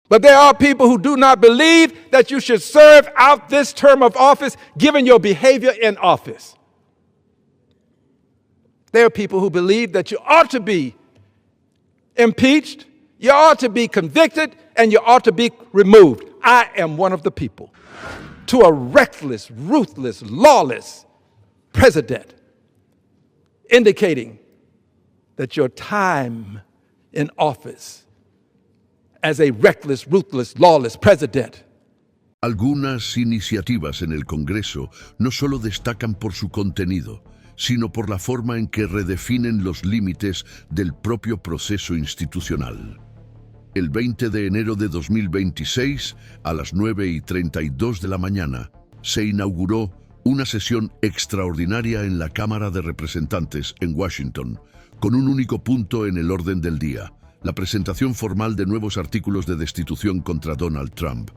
But there are people who do not believe that you should serve out this term of office given your behavior in office. There are people who believe that you ought to be impeached, you ought to be convicted, and you ought to be removed. I am one of the people. To a reckless, ruthless, lawless president, indicating that your time in office as a reckless, ruthless, lawless president. Algunas iniciativas en el Congreso no solo destacan por su contenido, sino por la forma en que redefinen los límites del propio proceso institucional. El 20 de enero de 2026, a las 9:32 de la mañana, se inauguró una sesión extraordinaria en la Cámara de Representantes en Washington, con un único punto en el orden del día: la presentación formal de nuevos artículos de destitución contra Donald Trump.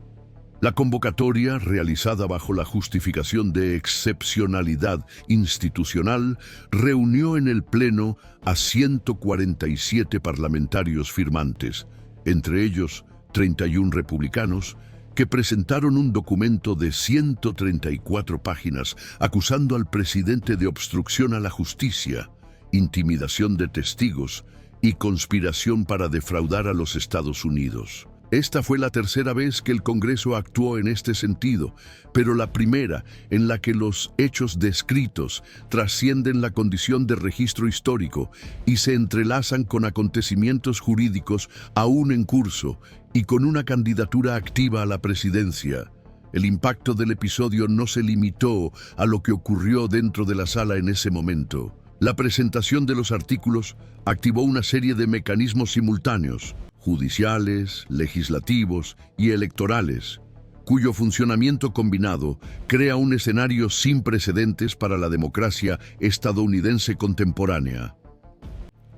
La convocatoria, realizada bajo la justificación de excepcionalidad institucional, reunió en el Pleno a 147 parlamentarios firmantes, entre ellos 31 republicanos, que presentaron un documento de 134 páginas acusando al presidente de obstrucción a la justicia, intimidación de testigos y conspiración para defraudar a los Estados Unidos. Esta fue la tercera vez que el Congreso actuó en este sentido, pero la primera en la que los hechos descritos trascienden la condición de registro histórico y se entrelazan con acontecimientos jurídicos aún en curso y con una candidatura activa a la presidencia. El impacto del episodio no se limitó a lo que ocurrió dentro de la sala en ese momento. La presentación de los artículos activó una serie de mecanismos simultáneos, judiciales, legislativos y electorales, cuyo funcionamiento combinado crea un escenario sin precedentes para la democracia estadounidense contemporánea.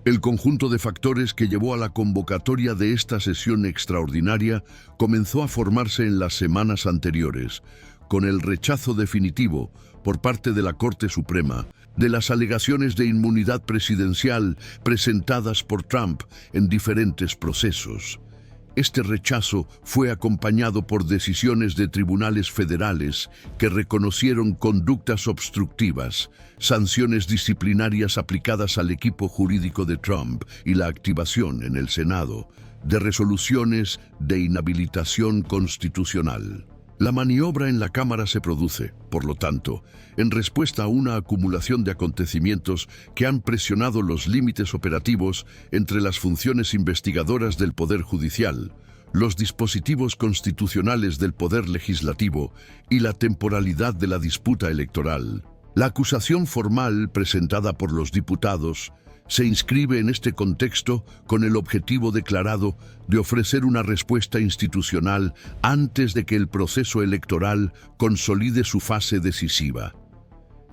El conjunto de factores que llevó a la convocatoria de esta sesión extraordinaria comenzó a formarse en las semanas anteriores, con el rechazo definitivo por parte de la Corte Suprema de las alegaciones de inmunidad presidencial presentadas por Trump en diferentes procesos. Este rechazo fue acompañado por decisiones de tribunales federales que reconocieron conductas obstructivas, sanciones disciplinarias aplicadas al equipo jurídico de Trump y la activación en el Senado de resoluciones de inhabilitación constitucional. La maniobra en la Cámara se produce, por lo tanto, en respuesta a una acumulación de acontecimientos que han presionado los límites operativos entre las funciones investigadoras del Poder Judicial, los dispositivos constitucionales del Poder Legislativo y la temporalidad de la disputa electoral. La acusación formal presentada por los diputados se inscribe en este contexto con el objetivo declarado de ofrecer una respuesta institucional antes de que el proceso electoral consolide su fase decisiva.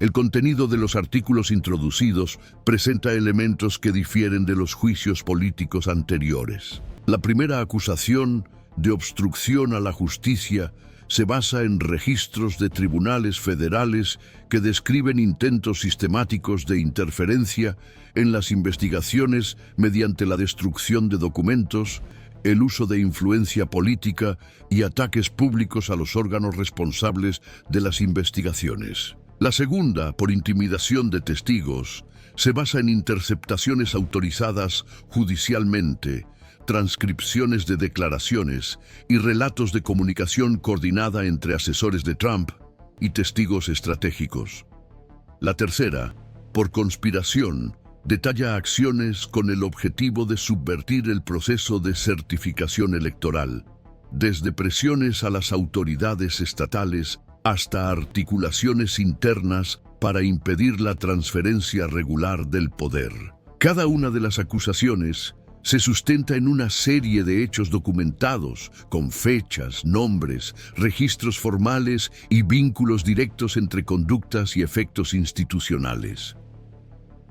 El contenido de los artículos introducidos presenta elementos que difieren de los juicios políticos anteriores. La primera acusación de obstrucción a la justicia se basa en registros de tribunales federales que describen intentos sistemáticos de interferencia en las investigaciones mediante la destrucción de documentos, el uso de influencia política y ataques públicos a los órganos responsables de las investigaciones. La segunda, por intimidación de testigos, se basa en interceptaciones autorizadas judicialmente, transcripciones de declaraciones y relatos de comunicación coordinada entre asesores de Trump y testigos estratégicos. La tercera, por conspiración, detalla acciones con el objetivo de subvertir el proceso de certificación electoral, desde presiones a las autoridades estatales hasta articulaciones internas para impedir la transferencia regular del poder. Cada una de las acusaciones se sustenta en una serie de hechos documentados, con fechas, nombres, registros formales y vínculos directos entre conductas y efectos institucionales.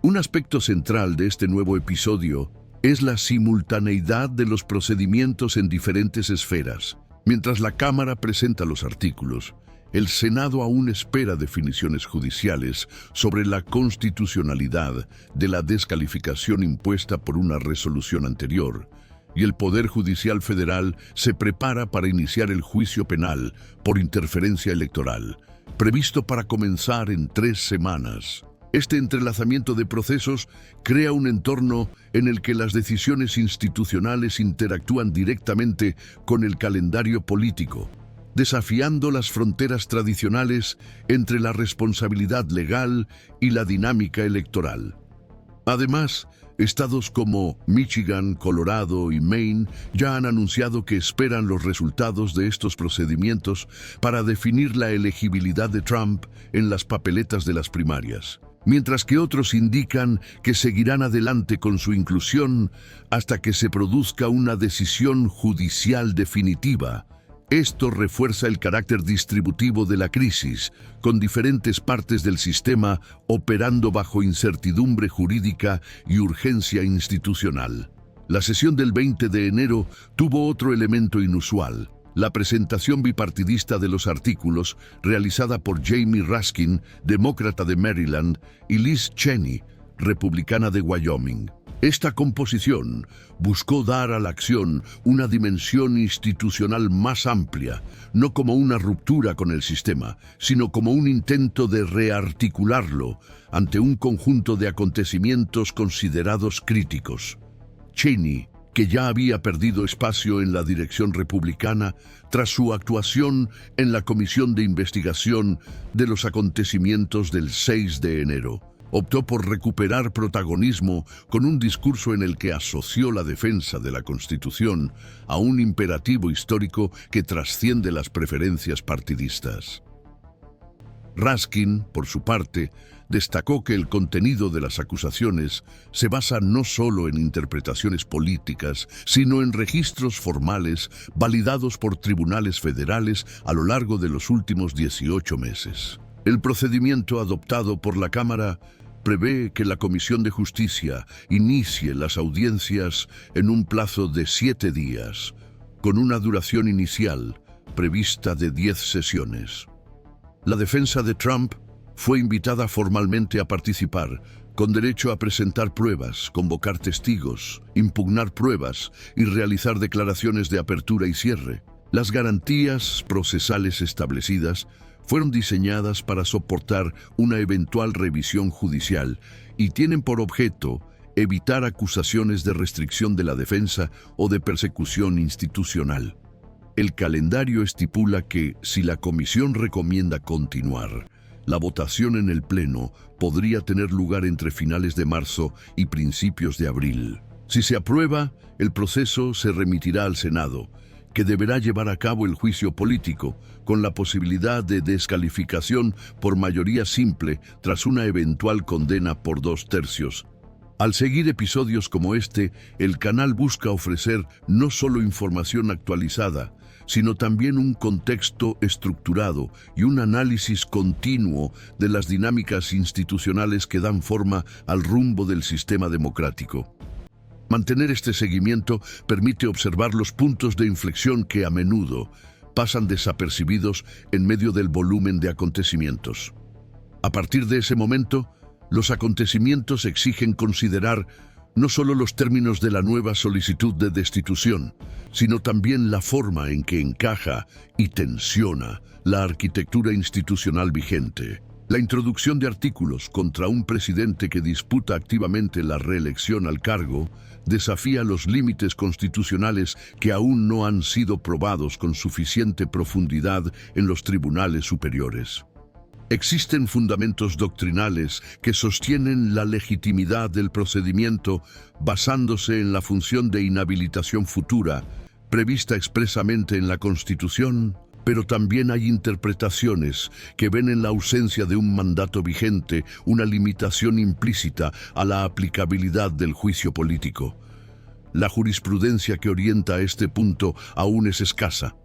Un aspecto central de este nuevo episodio es la simultaneidad de los procedimientos en diferentes esferas. Mientras la Cámara presenta los artículos, el Senado aún espera definiciones judiciales sobre la constitucionalidad de la descalificación impuesta por una resolución anterior, y el Poder Judicial Federal se prepara para iniciar el juicio penal por interferencia electoral, previsto para comenzar en 3 semanas. Este entrelazamiento de procesos crea un entorno en el que las decisiones institucionales interactúan directamente con el calendario político, desafiando las fronteras tradicionales entre la responsabilidad legal y la dinámica electoral. Además, estados como Michigan, Colorado y Maine ya han anunciado que esperan los resultados de estos procedimientos para definir la elegibilidad de Trump en las papeletas de las primarias, mientras que otros indican que seguirán adelante con su inclusión hasta que se produzca una decisión judicial definitiva. Esto refuerza el carácter distributivo de la crisis, con diferentes partes del sistema operando bajo incertidumbre jurídica y urgencia institucional. La sesión del 20 de enero tuvo otro elemento inusual: la presentación bipartidista de los artículos, realizada por Jamie Raskin, demócrata de Maryland, y Liz Cheney, republicana de Wyoming. Esta composición buscó dar a la acción una dimensión institucional más amplia, no como una ruptura con el sistema, sino como un intento de rearticularlo ante un conjunto de acontecimientos considerados críticos. Cheney, que ya había perdido espacio en la dirección republicana tras su actuación en la Comisión de Investigación de los acontecimientos del 6 de enero, optó por recuperar protagonismo con un discurso en el que asoció la defensa de la Constitución a un imperativo histórico que trasciende las preferencias partidistas. Raskin, por su parte, destacó que el contenido de las acusaciones se basa no solo en interpretaciones políticas, sino en registros formales validados por tribunales federales a lo largo de los últimos 18 meses. El procedimiento adoptado por la Cámara prevé que la Comisión de Justicia inicie las audiencias en un plazo de 7 días, con una duración inicial prevista de 10 sesiones. La defensa de Trump fue invitada formalmente a participar, con derecho a presentar pruebas, convocar testigos, impugnar pruebas y realizar declaraciones de apertura y cierre. Las garantías procesales establecidas fueron diseñadas para soportar una eventual revisión judicial y tienen por objeto evitar acusaciones de restricción de la defensa o de persecución institucional. El calendario estipula que, si la comisión recomienda continuar, la votación en el Pleno podría tener lugar entre finales de marzo y principios de abril. Si se aprueba, el proceso se remitirá al Senado, que deberá llevar a cabo el juicio político, con la posibilidad de descalificación por mayoría simple tras una eventual condena por 2/3. Al seguir episodios como este, el canal busca ofrecer no solo información actualizada, sino también un contexto estructurado y un análisis continuo de las dinámicas institucionales que dan forma al rumbo del sistema democrático. Mantener este seguimiento permite observar los puntos de inflexión que a menudo pasan desapercibidos en medio del volumen de acontecimientos. A partir de ese momento, los acontecimientos exigen considerar no solo los términos de la nueva solicitud de destitución, sino también la forma en que encaja y tensiona la arquitectura institucional vigente. La introducción de artículos contra un presidente que disputa activamente la reelección al cargo desafía los límites constitucionales que aún no han sido probados con suficiente profundidad en los tribunales superiores. Existen fundamentos doctrinales que sostienen la legitimidad del procedimiento basándose en la función de inhabilitación futura, prevista expresamente en la Constitución, pero también hay interpretaciones que ven en la ausencia de un mandato vigente una limitación implícita a la aplicabilidad del juicio político. La jurisprudencia que orienta a este punto aún es escasa.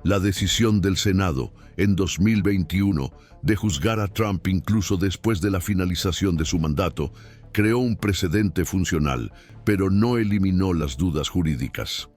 La decisión del Senado en 2021 de juzgar a Trump incluso después de la finalización de su mandato creó un precedente funcional, pero no eliminó las dudas jurídicas.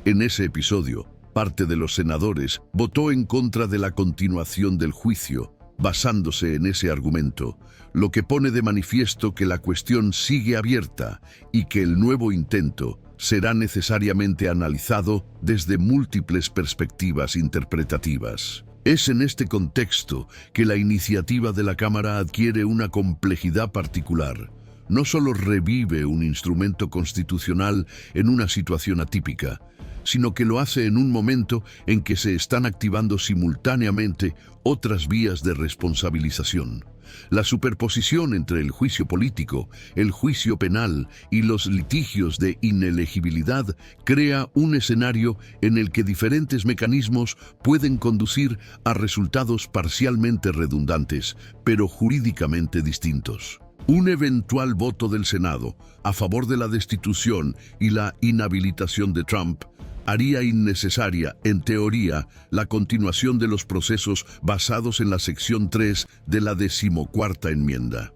En ese episodio, parte de los senadores votó en contra de la continuación del juicio, basándose en ese argumento, lo que pone de manifiesto que la cuestión sigue abierta y que el nuevo intento será necesariamente analizado desde múltiples perspectivas interpretativas. Es en este contexto que la iniciativa de la Cámara adquiere una complejidad particular. No solo revive un instrumento constitucional en una situación atípica, sino que lo hace en un momento en que se están activando simultáneamente otras vías de responsabilización. La superposición entre el juicio político, el juicio penal y los litigios de inelegibilidad crea un escenario en el que diferentes mecanismos pueden conducir a resultados parcialmente redundantes, pero jurídicamente distintos. Un eventual voto del Senado a favor de la destitución y la inhabilitación de Trump haría innecesaria, en teoría, la continuación de los procesos basados en la sección 3 de la 14ª enmienda.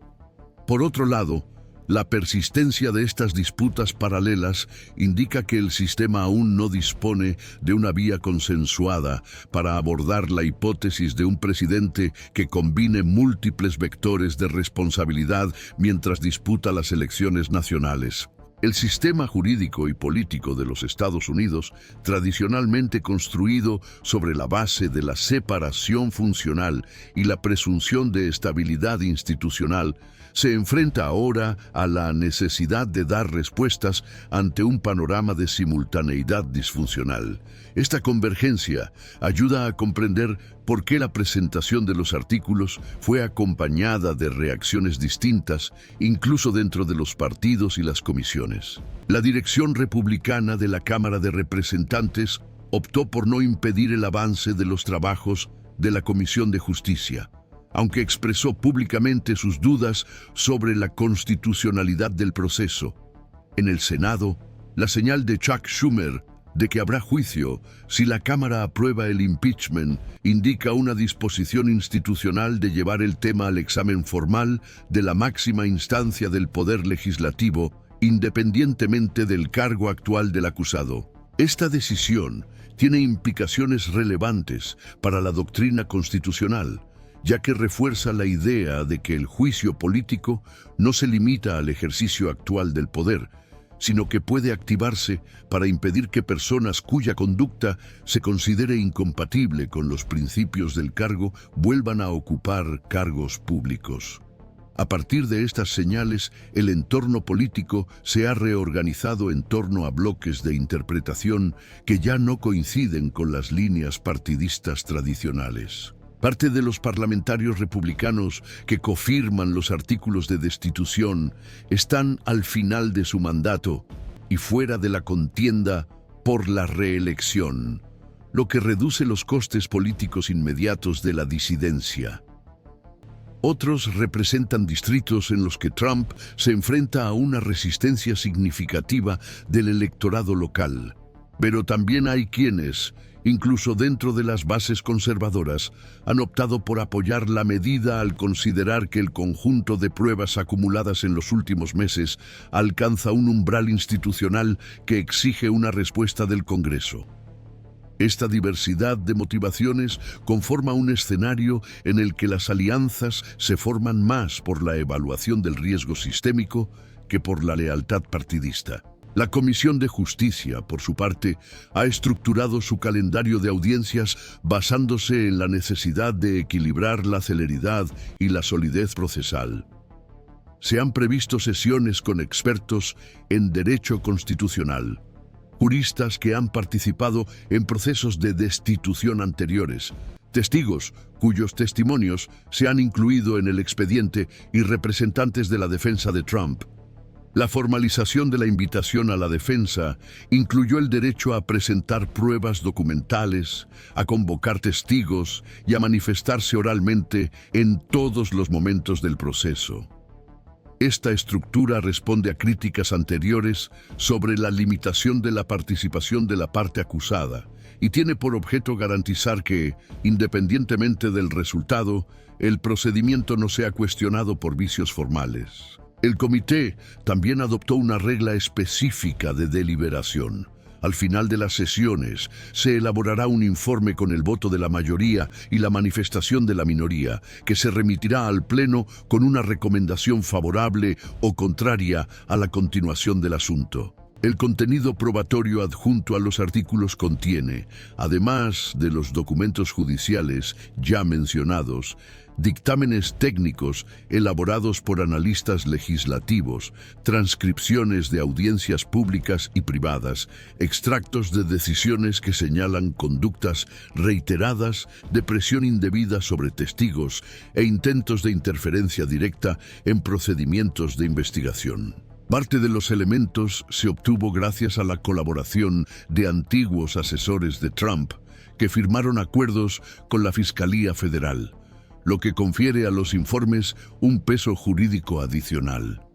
Por otro lado, la persistencia de estas disputas paralelas indica que el sistema aún no dispone de una vía consensuada para abordar la hipótesis de un presidente que combine múltiples vectores de responsabilidad mientras disputa las elecciones nacionales. El sistema jurídico y político de los Estados Unidos, tradicionalmente construido sobre la base de la separación funcional y la presunción de estabilidad institucional, se enfrenta ahora a la necesidad de dar respuestas ante un panorama de simultaneidad disfuncional. Esta convergencia ayuda a comprender por qué la presentación de los artículos fue acompañada de reacciones distintas, incluso dentro de los partidos y las comisiones. La dirección republicana de la Cámara de Representantes optó por no impedir el avance de los trabajos de la Comisión de Justicia, aunque expresó públicamente sus dudas sobre la constitucionalidad del proceso. En el Senado, la señal de Chuck Schumer de que habrá juicio si la Cámara aprueba el impeachment indica una disposición institucional de llevar el tema al examen formal de la máxima instancia del poder legislativo, independientemente del cargo actual del acusado. Esta decisión tiene implicaciones relevantes para la doctrina constitucional, ya que refuerza la idea de que el juicio político no se limita al ejercicio actual del poder, sino que puede activarse para impedir que personas cuya conducta se considere incompatible con los principios del cargo vuelvan a ocupar cargos públicos. A partir de estas señales, el entorno político se ha reorganizado en torno a bloques de interpretación que ya no coinciden con las líneas partidistas tradicionales. Parte de los parlamentarios republicanos que cofirman los artículos de destitución están al final de su mandato y fuera de la contienda por la reelección, lo que reduce los costes políticos inmediatos de la disidencia. Otros representan distritos en los que Trump se enfrenta a una resistencia significativa del electorado local, pero también hay quienes, incluso dentro de las bases conservadoras, han optado por apoyar la medida al considerar que el conjunto de pruebas acumuladas en los últimos meses alcanza un umbral institucional que exige una respuesta del Congreso. Esta diversidad de motivaciones conforma un escenario en el que las alianzas se forman más por la evaluación del riesgo sistémico que por la lealtad partidista. La Comisión de Justicia, por su parte, ha estructurado su calendario de audiencias basándose en la necesidad de equilibrar la celeridad y la solidez procesal. Se han previsto sesiones con expertos en derecho constitucional, juristas que han participado en procesos de destitución anteriores, testigos cuyos testimonios se han incluido en el expediente y representantes de la defensa de Trump. La formalización de la invitación a la defensa incluyó el derecho a presentar pruebas documentales, a convocar testigos y a manifestarse oralmente en todos los momentos del proceso. Esta estructura responde a críticas anteriores sobre la limitación de la participación de la parte acusada y tiene por objeto garantizar que, independientemente del resultado, el procedimiento no sea cuestionado por vicios formales. El comité también adoptó una regla específica de deliberación. Al final de las sesiones, se elaborará un informe con el voto de la mayoría y la manifestación de la minoría, que se remitirá al Pleno con una recomendación favorable o contraria a la continuación del asunto. El contenido probatorio adjunto a los artículos contiene, además de los documentos judiciales ya mencionados, dictámenes técnicos elaborados por analistas legislativos, transcripciones de audiencias públicas y privadas, extractos de decisiones que señalan conductas reiteradas de presión indebida sobre testigos e intentos de interferencia directa en procedimientos de investigación. Parte de los elementos se obtuvo gracias a la colaboración de antiguos asesores de Trump que firmaron acuerdos con la Fiscalía Federal, lo que confiere a los informes un peso jurídico adicional.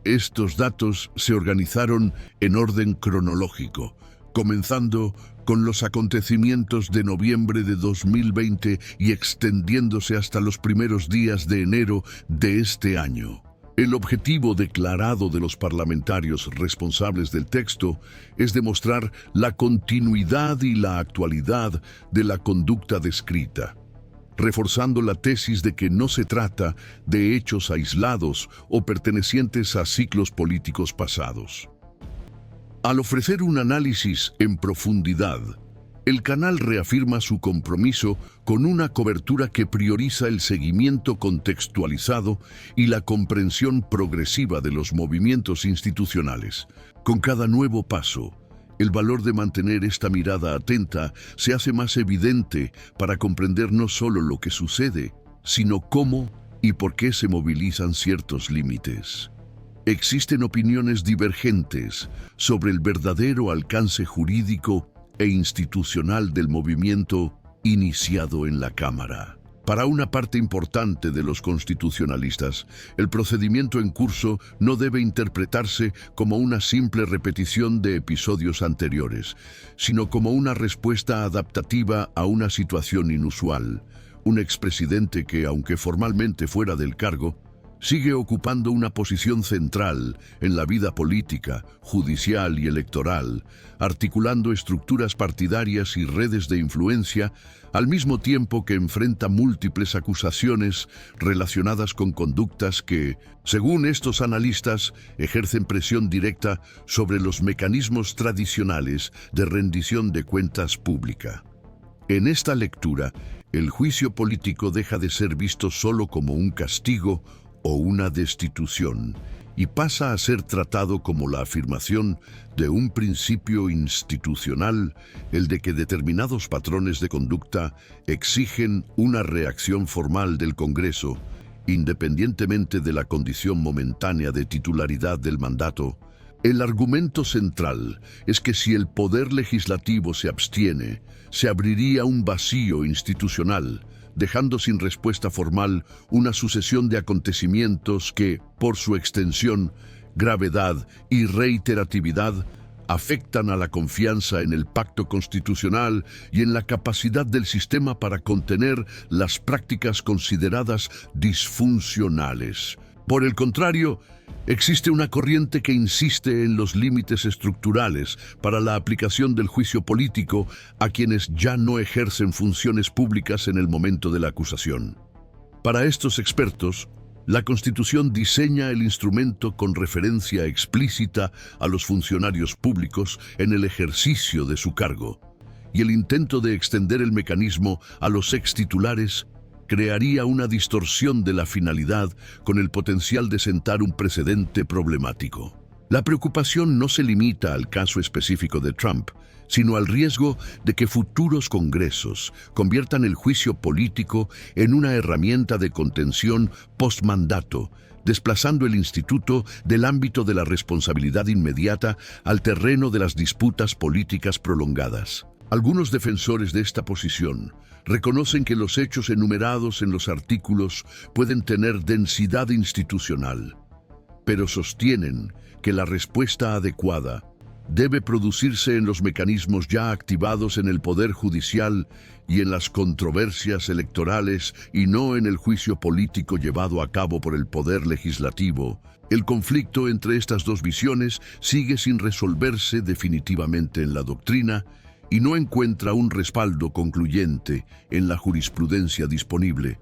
Estos datos se organizaron en orden cronológico, comenzando con los acontecimientos de noviembre de 2020 y extendiéndose hasta los primeros días de enero de este año. El objetivo declarado de los parlamentarios responsables del texto es demostrar la continuidad y la actualidad de la conducta descrita, reforzando la tesis de que no se trata de hechos aislados o pertenecientes a ciclos políticos pasados. Al ofrecer un análisis en profundidad, el canal reafirma su compromiso con una cobertura que prioriza el seguimiento contextualizado y la comprensión progresiva de los movimientos institucionales. Con cada nuevo paso, el valor de mantener esta mirada atenta se hace más evidente para comprender no solo lo que sucede, sino cómo y por qué se movilizan ciertos límites. Existen opiniones divergentes sobre el verdadero alcance jurídico e institucional del movimiento iniciado en la Cámara. Para una parte importante de los constitucionalistas, el procedimiento en curso no debe interpretarse como una simple repetición de episodios anteriores, sino como una respuesta adaptativa a una situación inusual. Un expresidente que, aunque formalmente fuera del cargo, sigue ocupando una posición central en la vida política, judicial y electoral, articulando estructuras partidarias y redes de influencia, al mismo tiempo que enfrenta múltiples acusaciones relacionadas con conductas que, según estos analistas, ejercen presión directa sobre los mecanismos tradicionales de rendición de cuentas pública. En esta lectura, el juicio político deja de ser visto solo como un castigo o una destitución, y pasa a ser tratado como la afirmación de un principio institucional, el de que determinados patrones de conducta exigen una reacción formal del Congreso, independientemente de la condición momentánea de titularidad del mandato. El argumento central es que si el poder legislativo se abstiene, se abriría un vacío institucional, dejando sin respuesta formal una sucesión de acontecimientos que, por su extensión, gravedad y reiteratividad, afectan a la confianza en el pacto constitucional y en la capacidad del sistema para contener las prácticas consideradas disfuncionales. Por el contrario, existe una corriente que insiste en los límites estructurales para la aplicación del juicio político a quienes ya no ejercen funciones públicas en el momento de la acusación. Para estos expertos, la Constitución diseña el instrumento con referencia explícita a los funcionarios públicos en el ejercicio de su cargo, y el intento de extender el mecanismo a los extitulares crearía una distorsión de la finalidad con el potencial de sentar un precedente problemático. La preocupación no se limita al caso específico de Trump, sino al riesgo de que futuros congresos conviertan el juicio político en una herramienta de contención postmandato, desplazando el instituto del ámbito de la responsabilidad inmediata al terreno de las disputas políticas prolongadas. Algunos defensores de esta posición reconocen que los hechos enumerados en los artículos pueden tener densidad institucional, pero sostienen que la respuesta adecuada debe producirse en los mecanismos ya activados en el Poder Judicial y en las controversias electorales y no en el juicio político llevado a cabo por el Poder Legislativo. El conflicto entre estas dos visiones sigue sin resolverse definitivamente en la doctrina y no encuentra un respaldo concluyente en la jurisprudencia disponible,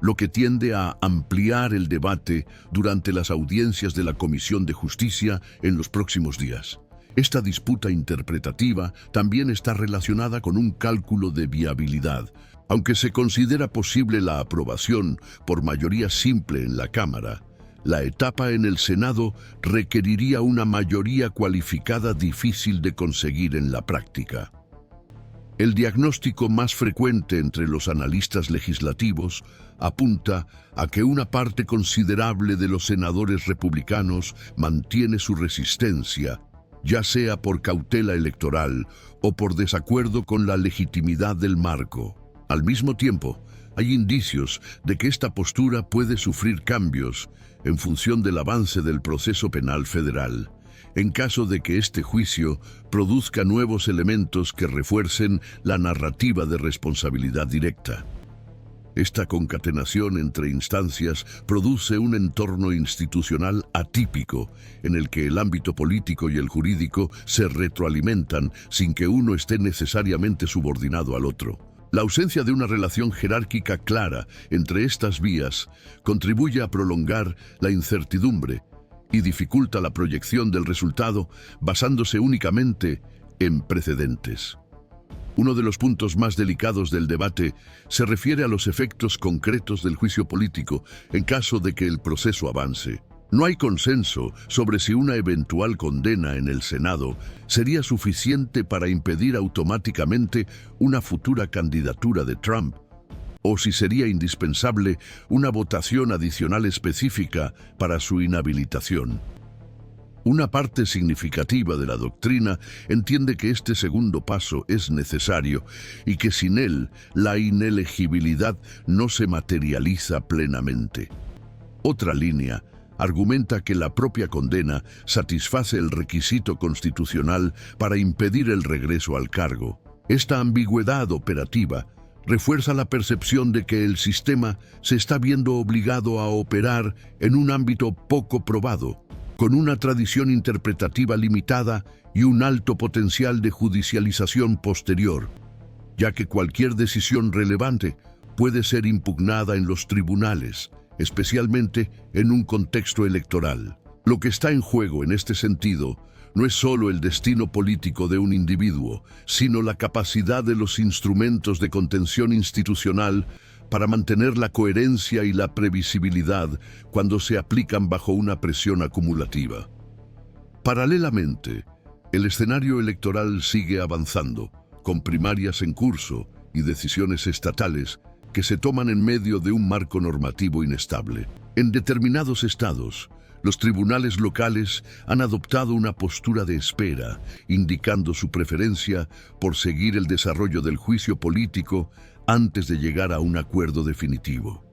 lo que tiende a ampliar el debate durante las audiencias de la Comisión de Justicia en los próximos días. Esta disputa interpretativa también está relacionada con un cálculo de viabilidad. Aunque se considera posible la aprobación por mayoría simple en la Cámara, la etapa en el Senado requeriría una mayoría cualificada difícil de conseguir en la práctica. El diagnóstico más frecuente entre los analistas legislativos apunta a que una parte considerable de los senadores republicanos mantiene su resistencia, ya sea por cautela electoral o por desacuerdo con la legitimidad del marco. Al mismo tiempo, hay indicios de que esta postura puede sufrir cambios en función del avance del proceso penal federal, en caso de que este juicio produzca nuevos elementos que refuercen la narrativa de responsabilidad directa. Esta concatenación entre instancias produce un entorno institucional atípico en el que el ámbito político y el jurídico se retroalimentan sin que uno esté necesariamente subordinado al otro. La ausencia de una relación jerárquica clara entre estas vías contribuye a prolongar la incertidumbre y dificulta la proyección del resultado basándose únicamente en precedentes. Uno de los puntos más delicados del debate se refiere a los efectos concretos del juicio político en caso de que el proceso avance. No hay consenso sobre si una eventual condena en el Senado sería suficiente para impedir automáticamente una futura candidatura de Trump, o si sería indispensable una votación adicional específica para su inhabilitación. Una parte significativa de la doctrina entiende que este segundo paso es necesario y que sin él la inelegibilidad no se materializa plenamente. Otra línea argumenta que la propia condena satisface el requisito constitucional para impedir el regreso al cargo. Esta ambigüedad operativa refuerza la percepción de que el sistema se está viendo obligado a operar en un ámbito poco probado, con una tradición interpretativa limitada y un alto potencial de judicialización posterior, ya que cualquier decisión relevante puede ser impugnada en los tribunales, especialmente en un contexto electoral. Lo que está en juego en este sentido no es solo el destino político de un individuo, sino la capacidad de los instrumentos de contención institucional para mantener la coherencia y la previsibilidad cuando se aplican bajo una presión acumulativa. Paralelamente, el escenario electoral sigue avanzando, con primarias en curso y decisiones estatales que se toman en medio de un marco normativo inestable. En determinados estados, los tribunales locales han adoptado una postura de espera, indicando su preferencia por seguir el desarrollo del juicio político antes de llegar a un acuerdo definitivo.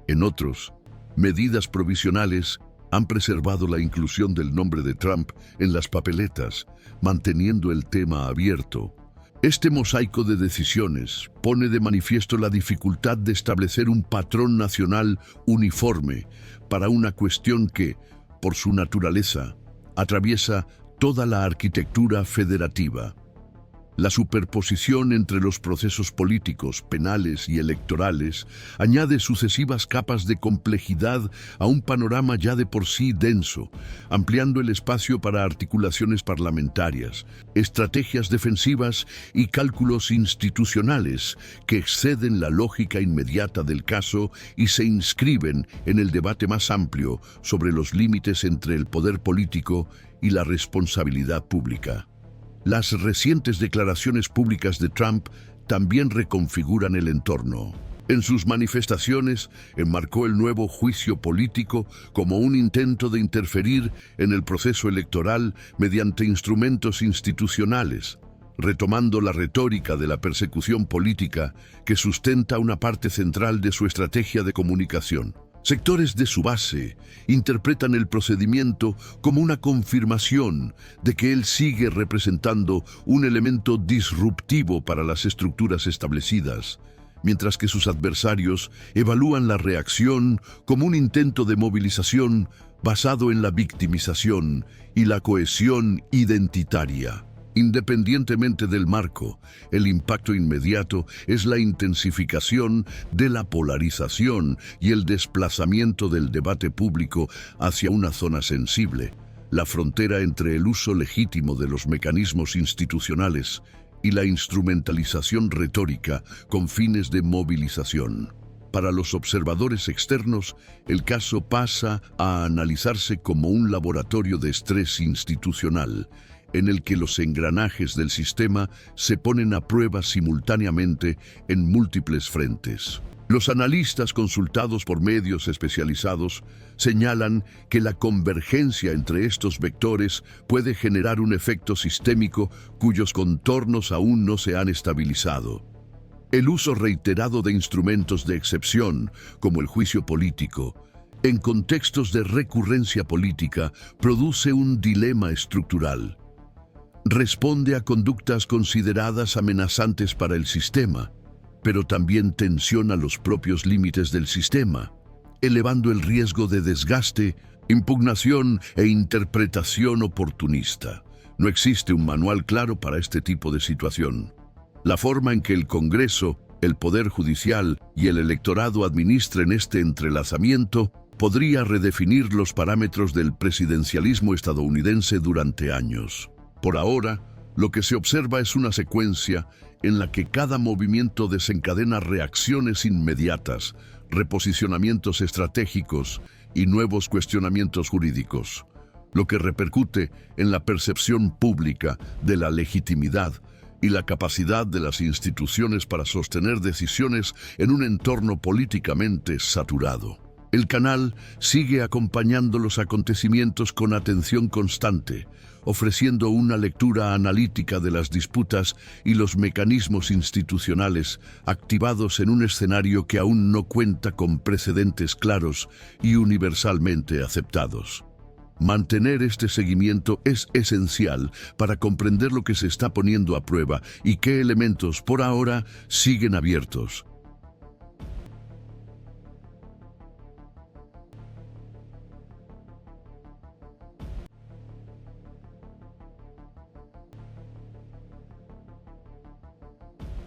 En otros, medidas provisionales han preservado la inclusión del nombre de Trump en las papeletas, manteniendo el tema abierto. Este mosaico de decisiones pone de manifiesto la dificultad de establecer un patrón nacional uniforme para una cuestión que, por su naturaleza, atraviesa toda la arquitectura federativa. La superposición entre los procesos políticos, penales y electorales añade sucesivas capas de complejidad a un panorama ya de por sí denso, ampliando el espacio para articulaciones parlamentarias, estrategias defensivas y cálculos institucionales que exceden la lógica inmediata del caso y se inscriben en el debate más amplio sobre los límites entre el poder político y la responsabilidad pública. Las recientes declaraciones públicas de Trump también reconfiguran el entorno. En sus manifestaciones, enmarcó el nuevo juicio político como un intento de interferir en el proceso electoral mediante instrumentos institucionales, retomando la retórica de la persecución política que sustenta una parte central de su estrategia de comunicación. Sectores de su base interpretan el procedimiento como una confirmación de que él sigue representando un elemento disruptivo para las estructuras establecidas, mientras que sus adversarios evalúan la reacción como un intento de movilización basado en la victimización y la cohesión identitaria. Independientemente del marco, el impacto inmediato es la intensificación de la polarización y el desplazamiento del debate público hacia una zona sensible, la frontera entre el uso legítimo de los mecanismos institucionales y la instrumentalización retórica con fines de movilización. Para los observadores externos, el caso pasa a analizarse como un laboratorio de estrés institucional, en el que los engranajes del sistema se ponen a prueba simultáneamente en múltiples frentes. Los analistas consultados por medios especializados señalan que la convergencia entre estos vectores puede generar un efecto sistémico cuyos contornos aún no se han estabilizado. El uso reiterado de instrumentos de excepción, como el juicio político, en contextos de recurrencia política, produce un dilema estructural. Responde a conductas consideradas amenazantes para el sistema, pero también tensiona los propios límites del sistema, elevando el riesgo de desgaste, impugnación e interpretación oportunista. No existe un manual claro para este tipo de situación. La forma en que el Congreso, el Poder Judicial y el electorado administren este entrelazamiento podría redefinir los parámetros del presidencialismo estadounidense durante años. Por ahora, lo que se observa es una secuencia en la que cada movimiento desencadena reacciones inmediatas, reposicionamientos estratégicos y nuevos cuestionamientos jurídicos, lo que repercute en la percepción pública de la legitimidad y la capacidad de las instituciones para sostener decisiones en un entorno políticamente saturado. El canal sigue acompañando los acontecimientos con atención constante, ofreciendo una lectura analítica de las disputas y los mecanismos institucionales activados en un escenario que aún no cuenta con precedentes claros y universalmente aceptados. Mantener este seguimiento es esencial para comprender lo que se está poniendo a prueba y qué elementos por ahora siguen abiertos.